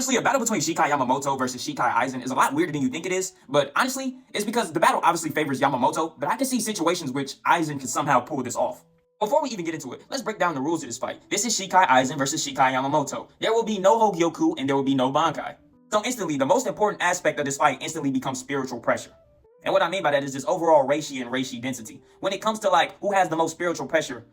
Honestly, a battle between Shikai Yamamoto versus Shikai Aizen is a lot weirder than you think it is, but honestly, it's because the battle obviously favors Yamamoto, but I can see situations which Aizen can somehow pull this off. Before we even get into it, let's break down the rules of this fight. This is Shikai Aizen versus Shikai Yamamoto. There will be no Hogyoku and there will be no Bankai. So instantly, the most important aspect of this fight instantly becomes spiritual pressure. And what I mean by that is just overall Reishi and Reishi density. When it comes to like who has the most spiritual pressure,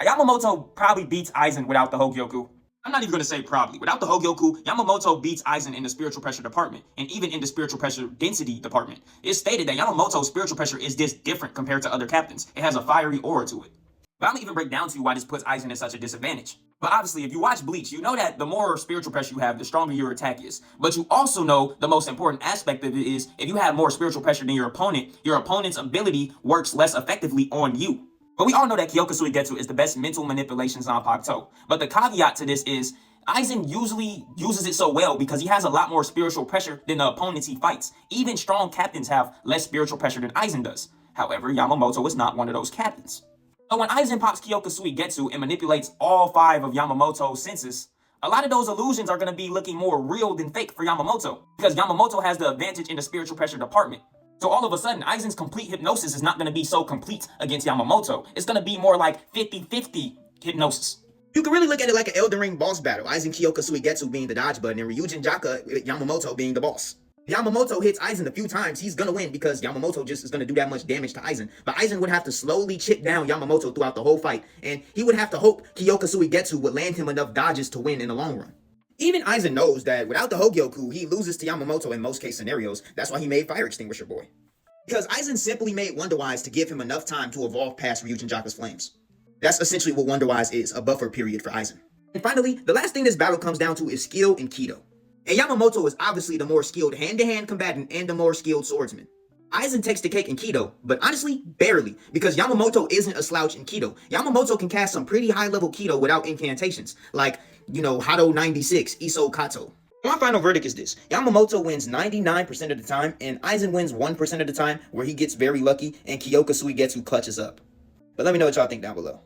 Yamamoto probably beats Aizen without the Hogyoku. I'm not even going to say probably. Without the Hogyoku, Yamamoto beats Aizen in the spiritual pressure department, and even in the spiritual pressure density department. It's stated that Yamamoto's spiritual pressure is this different compared to other captains. It has a fiery aura to it. But I'm going to even break down to you why this puts Aizen in such a disadvantage. But obviously, if you watch Bleach, you know that the more spiritual pressure you have, the stronger your attack is. But you also know the most important aspect of it is if you have more spiritual pressure than your opponent's ability works less effectively on you. But we all know that Kyoka Suigetsu is the best mental manipulation Zanpakuto. But the caveat to this is, Aizen usually uses it so well because he has a lot more spiritual pressure than the opponents he fights. Even strong captains have less spiritual pressure than Aizen does. However, Yamamoto is not one of those captains. So when Aizen pops Kyoka Suigetsu and manipulates all 5 of Yamamoto's senses, a lot of those illusions are going to be looking more real than fake for Yamamoto, because Yamamoto has the advantage in the spiritual pressure department. So all of a sudden, Aizen's complete hypnosis is not going to be so complete against Yamamoto. It's going to be more like 50-50 hypnosis. You can really look at it like an Elden Ring boss battle. Aizen Kyoka Suigetsu being the dodge button and Ryujin Jaka Yamamoto being the boss. If Yamamoto hits Aizen a few times, he's going to win because Yamamoto just is going to do that much damage to Aizen. But Aizen would have to slowly chip down Yamamoto throughout the whole fight, and he would have to hope Kyoka Suigetsu would land him enough dodges to win in the long run. Even Aizen knows that without the Hogyoku, he loses to Yamamoto in most case scenarios. That's why he made Fire Extinguisher Boy. Because Aizen simply made Wonderwise to give him enough time to evolve past Ryujin Jaka's flames. That's essentially what Wonderwise is, a buffer period for Aizen. And finally, the last thing this battle comes down to is skill and Kido. And Yamamoto is obviously the more skilled hand-to-hand combatant and the more skilled swordsman. Aizen takes the cake in Kido, but honestly, barely, because Yamamoto isn't a slouch in Kido. Yamamoto can cast some pretty high-level Kido without incantations, like, Hado 96, Iso Kato. My final verdict is this: Yamamoto wins 99% of the time, and Aizen wins 1% of the time, where he gets very lucky and Kyoka Suigetsu clutches up. But let me know what y'all think down below.